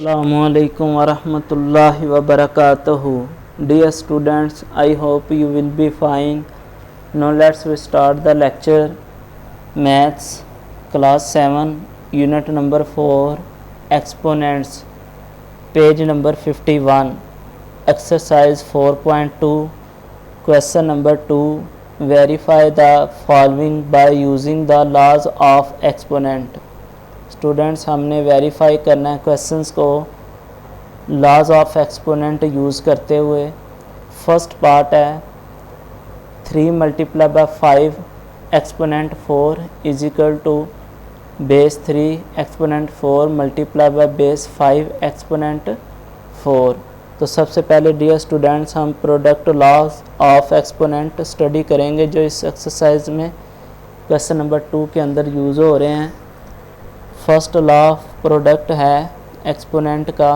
Assalamualaikum warahmatullahi wabarakatuh. Dear students, I hope you will be fine. Now let's start the lecture. Maths, class 7, unit number 4, exponents, page number 51, exercise 4.2, question number 2. Verify the following by using the laws of exponent. Students हमने verify करना है questions को laws of exponent use करते हुए। First part है 3 multiply by 5 exponent 4 is equal to base 3 exponent 4 multiply by base 5 exponent 4। तो सबसे पहले डियर स्टूडेंट्स हम product laws of exponent study करेंगे जो इस एक्सरसाइज में क्वेश्चन नंबर 2 के अंदर यूज़ हो रहे हैं। फर्स्ट लॉ ऑफ प्रोडक्ट है एक्सपोनेंट का,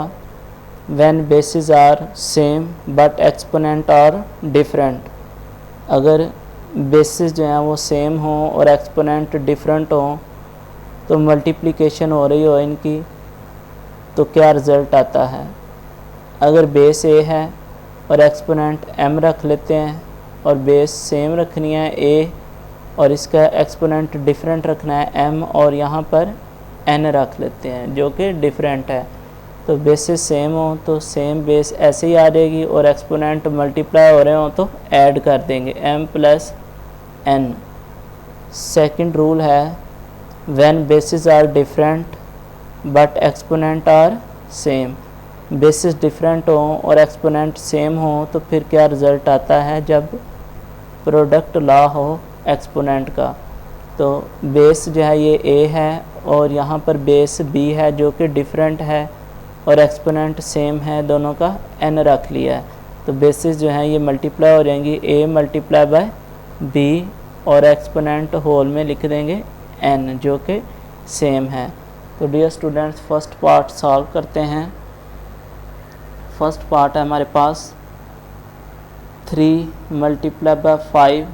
when bases are same but exponent are different. अगर बेसिस जो हैं वो सेम हो और एक्सपोनेंट डिफरेंट हो तो मल्टीप्लिकेशन हो रही हो इनकी तो क्या रिज़ल्ट आता है। अगर बेस ए है और एक्सपोनेंट m रख लेते हैं और बेस सेम रखनी है a और इसका एक्सपोनेंट डिफरेंट रखना है m और यहाँ पर n रख लेते हैं जो कि डिफरेंट है, तो बेसिस सेम हो तो सेम बेस ऐसे ही आ जाएगी और एक्सपोनेंट मल्टीप्लाई हो रहे हो तो ऐड कर देंगे m plus n। Second rule है when bases are different but exponent are same. Bases different हो और एक्सपोनेंट सेम हो तो फिर क्या रिज़ल्ट आता है जब प्रोडक्ट लॉ हो एक्सपोनेंट का। तो बेस जो है ये a है और यहाँ पर बेस b है जो कि डिफरेंट है और एक्सपोनेंट सेम है, दोनों का n रख लिया है तो बेसिस जो है ये मल्टीप्लाई हो जाएंगी a मल्टीप्लाई बाय b और एक्सपोनेंट होल में लिख देंगे n जो कि सेम है। तो dear students first part solve करते हैं। फर्स्ट पार्ट है हमारे पास 3 multiply by 5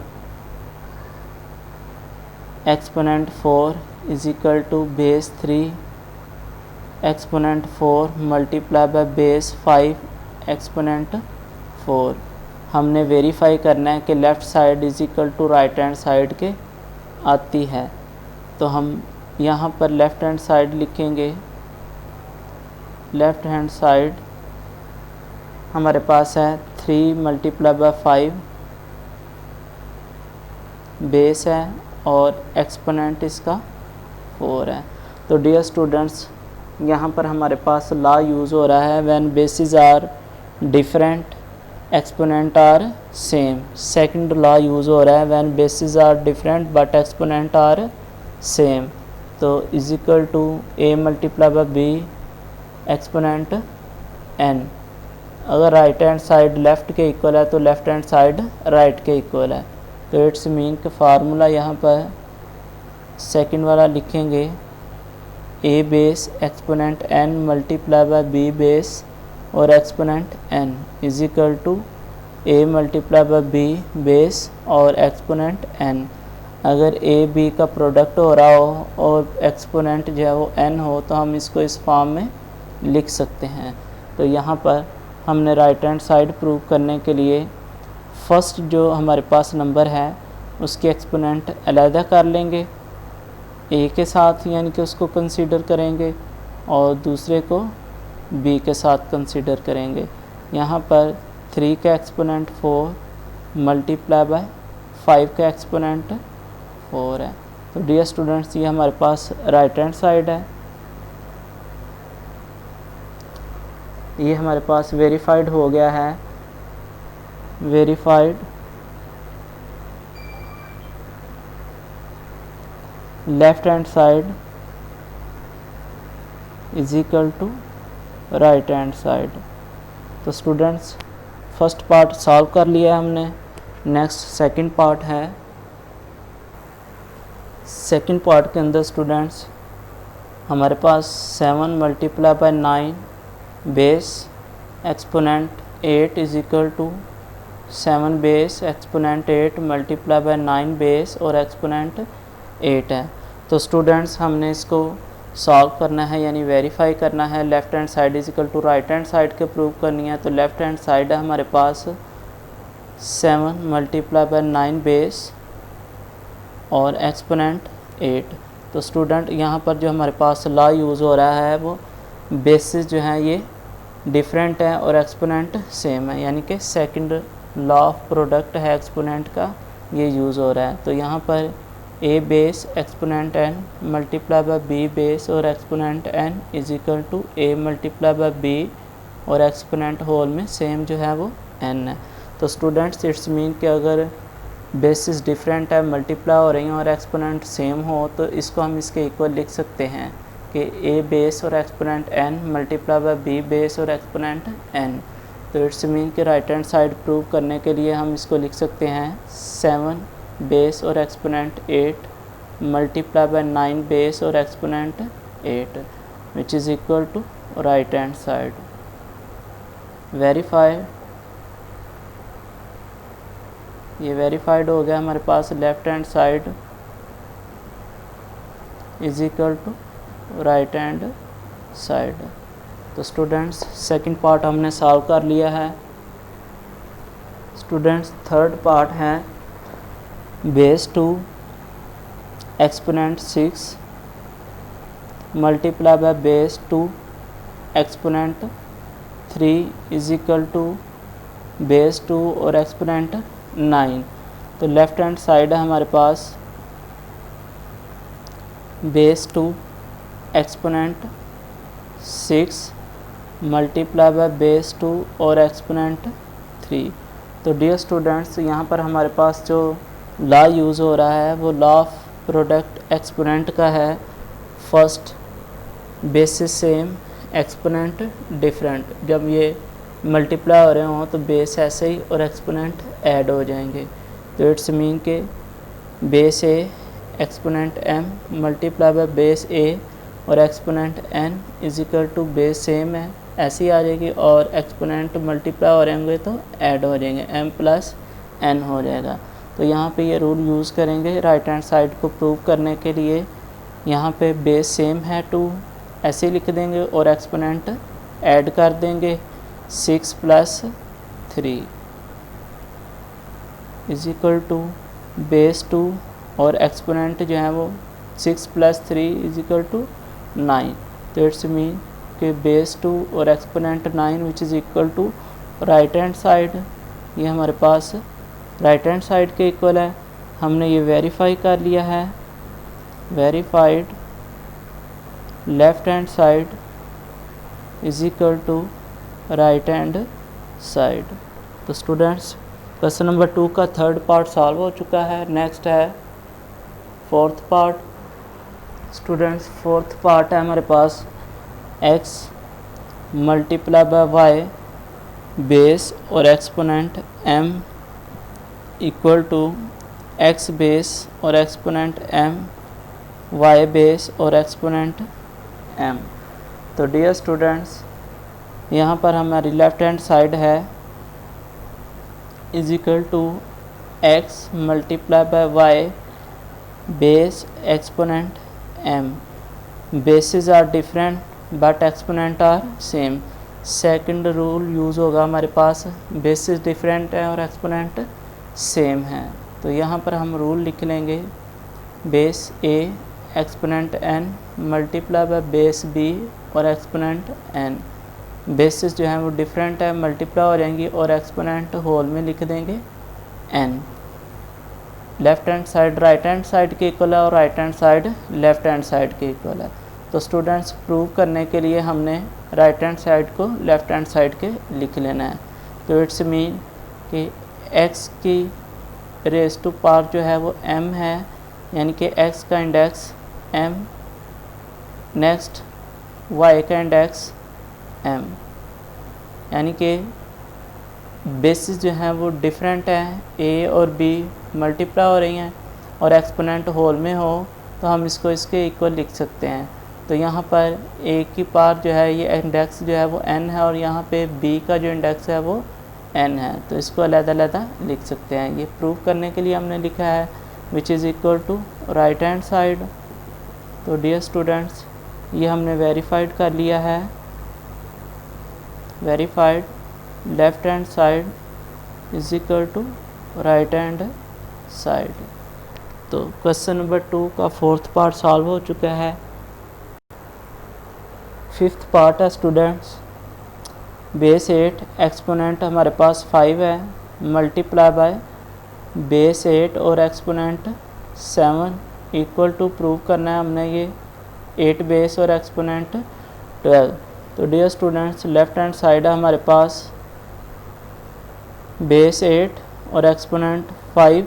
exponent 4 is equal to base 3 exponent 4 multiply by base 5 exponent 4। हमने वेरीफाई करना है कि left side is equal to right hand side के आती है, तो हम यहाँ पर लेफ़्ट हैंड साइड लिखेंगे। लेफ़्ट हैंड साइड हमारे पास है 3 मल्टीप्लाई बाय 5 बेस है और एक्सपोनेंट इसका 4 है। तो डियर स्टूडेंट्स यहाँ पर हमारे पास लॉ यूज़ हो रहा है when bases are different exponent are same. Second law use हो रहा है when bases are different but exponent are same. तो is equal to a multiply by b exponent n। अगर राइट हैंड साइड लेफ़्ट के equal है तो left hand side right के equal है, तो इट्स मीन के फार्मूला यहाँ पर सेकंड वाला लिखेंगे a base exponent n multiply by b base और exponent n is equal to a multiply by b base और एक्सपोनेंट n। अगर a b का प्रोडक्ट हो रहा हो और एक्सपोनेंट जो है वो n हो तो हम इसको इस फॉर्म में लिख सकते हैं। तो यहाँ पर हमने राइट हैंड साइड प्रूव करने के लिए फर्स्ट जो हमारे पास नंबर है उसके एक्सपोनेंट अलहदा कर लेंगे a के साथ, यानी कि उसको कंसीडर करेंगे और दूसरे को b के साथ कंसीडर करेंगे। यहाँ पर 3 का एक्सपोनेंट 4 मल्टीप्लाई बाय 5 का एक्सपोनेंट 4 है। तो डियर स्टूडेंट्स ये हमारे पास राइट हैंड साइड है, ये हमारे पास वेरीफाइड हो गया है। Verified left hand side is equal to right hand side. तो स्टूडेंट्स फर्स्ट पार्ट सॉल्व कर लिया हमने। नेक्स्ट सेकंड पार्ट है। सेकंड पार्ट के अंदर स्टूडेंट्स हमारे पास 7 multiply by 9 base exponent 8 is equal to 7 base exponent 8 multiply by 9 base और एक्सपोनेंट 8 है। तो स्टूडेंट्स हमने इसको सॉल्व करना है यानी वेरीफाई करना है। Left hand side is equal to right hand side के प्रूव करनी है। तो लेफ़्ट हैंड साइड है हमारे पास 7 मल्टीप्लाई बाय 9 बेस और एक्सपोनेंट 8। तो स्टूडेंट यहाँ पर जो हमारे पास लॉ यूज़ हो रहा है वो बेसिस जो है ये डिफरेंट है और एक्सपोनेंट सेम है, यानी कि सेकंड लॉ ऑफ प्रोडक्ट है एक्सपोनेंट का, ये यूज़ हो रहा है। तो यहाँ पर A base exponent N multiply by B base और exponent N is equal to A multiply by B और एक्सपोनेंट होल में सेम जो है वो एन है। तो स्टूडेंट्स इट्स मीन कि अगर बेसिस डिफरेंट है, मल्टीप्लाई हो रही हैं और एक्सपोनेंट सेम हो तो इसको हम इसके इक्वल लिख सकते हैं कि ए बेस और exponent N multiply by B base और एक्सपोनेंट एन। तो इट्स मीन कि राइट हैंड साइड प्रूव करने के लिए हम इसको लिख सकते हैं 7 बेस और एक्सपोनेंट 8 मल्टीप्लाई बाय 9 बेस और exponent 8 which is equal to right hand side. Verified, ये वेरीफाइड हो गया हमारे पास। Left hand side is equal to right hand side. तो स्टूडेंट्स सेकंड पार्ट हमने सॉल्व कर लिया है। स्टूडेंट्स थर्ड पार्ट है base 2 exponent 6 multiply by base 2 exponent 3 is equal to base 2 और एक्सपोनेंट 9। तो लेफ़्ट हैंड साइड है हमारे पास base 2 exponent 6 multiply by base 2 और एक्सपोनेंट 3। तो डियर स्टूडेंट्स यहाँ पर हमारे पास जो लॉ यूज़ हो रहा है वो लॉ ऑफ प्रोडक्ट एक्सपोनेंट का है। First basis same exponent different, जब ये मल्टीप्लाई हो रहे हों तो बेस ऐसे ही और एक्सपोनेंट ऐड हो जाएंगे। तो इट्स मीन के base a exponent m multiply by base a और exponent N is equal to base same है, ऐसी आ जाएगी और एक्सपोनेंट मल्टीप्लाई हो रहे होंगे तो ऐड हो जाएंगे, एम प्लस एन हो जाएगा। तो यहाँ पे ये रूल यूज़ करेंगे राइट हैंड साइड को प्रूव करने के लिए। यहाँ पे बेस सेम है 2 ऐसे लिख देंगे और एक्सपोनेंट ऐड कर देंगे 6 plus 3 is equal to base 2 और एक्सपोनेंट जो है वो 6 प्लस 3 इज इक्वल टू 9। तो इट्स मीन कि बेस 2 और exponent 9 which is equal to right hand side. ये हमारे पास राइट हैंड साइड के इक्वल है। हमने ये वेरीफाई कर लिया है। Verified left hand side is equal to right hand side. तो स्टूडेंट्स क्वेश्चन नंबर 2 का थर्ड पार्ट सॉल्व हो चुका है। नेक्स्ट है fourth part. Students fourth part है हमारे पास x multiply by y base और exponent m equal to x base और एक्सपोनेंट m y बेस और एक्सपोनेंट m। तो डियर स्टूडेंट्स यहाँ पर हमारी लेफ़्ट हैंड साइड है is equal to x multiply by y base exponent m। Bases are different but exponent are same. Second rule use होगा हमारे पास, basis different है और एक्सपोनेंट सेम है। तो यहाँ पर हम रूल लिख लेंगे base a exponent n multiply by base b और एक्सपोनेंट n। बेसिस जो है वो डिफरेंट है, मल्टीप्लाई हो जाएंगी और एक्सपोनेंट होल में लिख देंगे n। Left hand side right hand side के इक्वल है और right hand side left hand side के इक्वल है। तो स्टूडेंट्स प्रूव करने के लिए हमने राइट हैंड साइड को लेफ़्ट हैंड साइड के लिख लेना है। तो इट्स मीन कि x की रेस टू पावर जो है वो m है, यानी कि x का इंडेक्स m, नेक्स्ट y का इंडेक्स m, यानी कि बेसिस जो है वो डिफरेंट है, a और b मल्टीप्लाई हो रही हैं और एक्सपोनेंट होल में हो तो हम इसको इसके इक्वल लिख सकते हैं। तो यहाँ पर a की पावर जो है ये इंडेक्स जो है वो n है और यहाँ पे b का जो इंडेक्स है वो n है, तो इसको अलग-अलग लिख सकते हैं। ये प्रूव करने के लिए हमने लिखा है which is equal to right hand side. तो डियर स्टूडेंट्स ये हमने वेरीफाइड कर लिया है। Verified left hand side is equal to right hand side. तो क्वेश्चन नंबर 2 का 4th पार्ट सॉल्व हो चुका है। 5th पार्ट है स्टूडेंट्स, बेस 8 एक्सपोनेंट हमारे पास 5 है, मल्टीप्लाई बाय बेस 8 और एक्सपोनेंट 7 इक्वल टू प्रूव करना है हमने ये 8 बेस और एक्सपोनेंट 12। तो dear students left hand side है हमारे पास बेस 8 और एक्सपोनेंट 5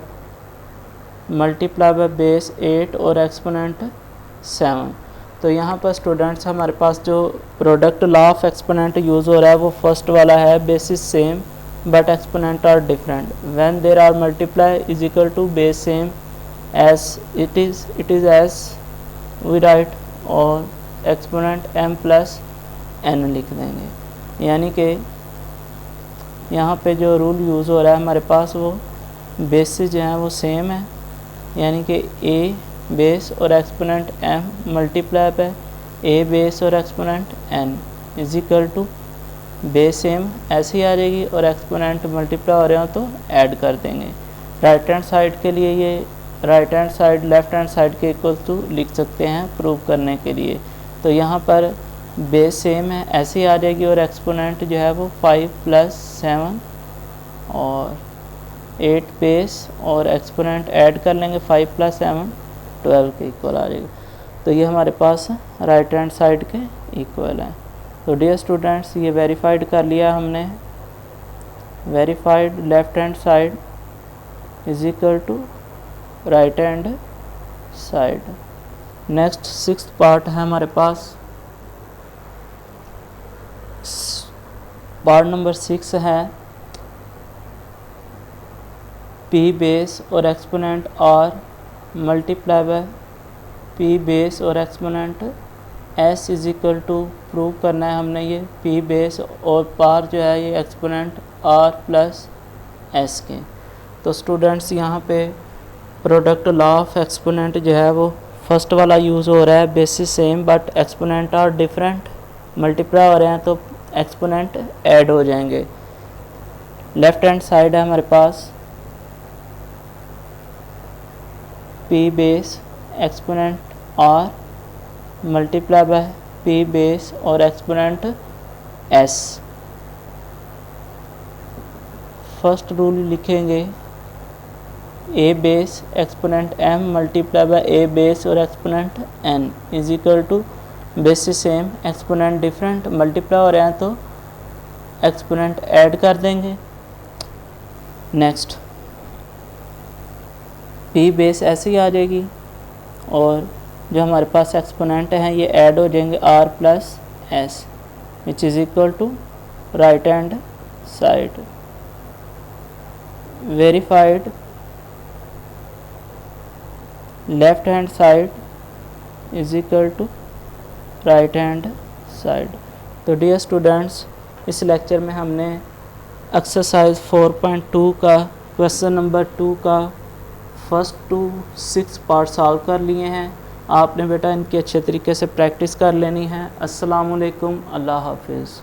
मल्टीप्लाई बाय बेस 8 और एक्सपोनेंट 7। तो यहाँ पर स्टूडेंट्स हमारे पास जो product law of exponent use हो रहा है वो फर्स्ट वाला है, bases same but exponent are different when there are multiply is equal to base same as it is as we write और एक्सपोनेंट m प्लस n लिख देंगे। यानी कि यहाँ पे जो रूल यूज़ हो रहा है हमारे पास वो बेसिस जो हैं वो सेम है, यानी कि a बेस और एक्सपोनेंट m मल्टीप्लाई पे a बेस और exponent n is equal to base same ऐसी आ जाएगी और एक्सपोनेंट मल्टीप्लाई हो रहे हो तो ऐड कर देंगे। राइट हैंड साइड के लिए ये right hand side left hand side के इक्वल टू लिख सकते हैं प्रूव करने के लिए। तो यहाँ पर बेस सेम है ऐसी आ जाएगी और एक्सपोनेंट जो है वो 5 प्लस 7 और 8 बेस और एक्सपोनेंट ऐड कर लेंगे 5 प्लस 7 12 के इक्वल आ जाएगा। तो ये हमारे पास राइट हैंड साइड के इक्वल है। तो डियर स्टूडेंट्स ये वेरीफाइड कर लिया हमने। Verified left hand side is equal to right hand side. Next 6th part है हमारे पास, पार्ट नंबर 6 है p बेस और exponent r multiply by p base और exponent s is equal to prove करना है हमने ये p बेस और पार जो है ये एक्सपोनेंट r प्लस s के। तो स्टूडेंट्स यहाँ पे प्रोडक्ट लॉ ऑफ एक्सपोनेंट जो है वो फर्स्ट वाला यूज़ हो रहा है, bases same but exponent are different, multiply हो रहे हैं तो एक्सपोनेंट ऐड हो जाएंगे। लेफ़्ट हैंड साइड है हमारे पास p base exponent r multiply by p base और एक्सपोनेंट s। फर्स्ट रूल लिखेंगे a base exponent m multiply by a base और exponent n is equal to bases same exponent different, multiply हो रहे हैं तो एक्सपोनेंट ऐड कर देंगे। Next p base ऐसी आ जाएगी और जो हमारे पास एक्सपोनेंट हैं ये ऐड हो जाएंगे r plus s which is equal to right hand side. Verified left hand side is equal to right hand side. तो डियर स्टूडेंट्स इस लेक्चर में हमने एक्सरसाइज 4.2 का क्वेश्चन नंबर 2 का फर्स्ट टू 6 पार्ट सॉल्व कर लिए हैं। आपने बेटा इनकी अच्छे तरीके से प्रैक्टिस कर लेनी है। अस्सलाम वालेकुम, अल्लाह हाफिज़।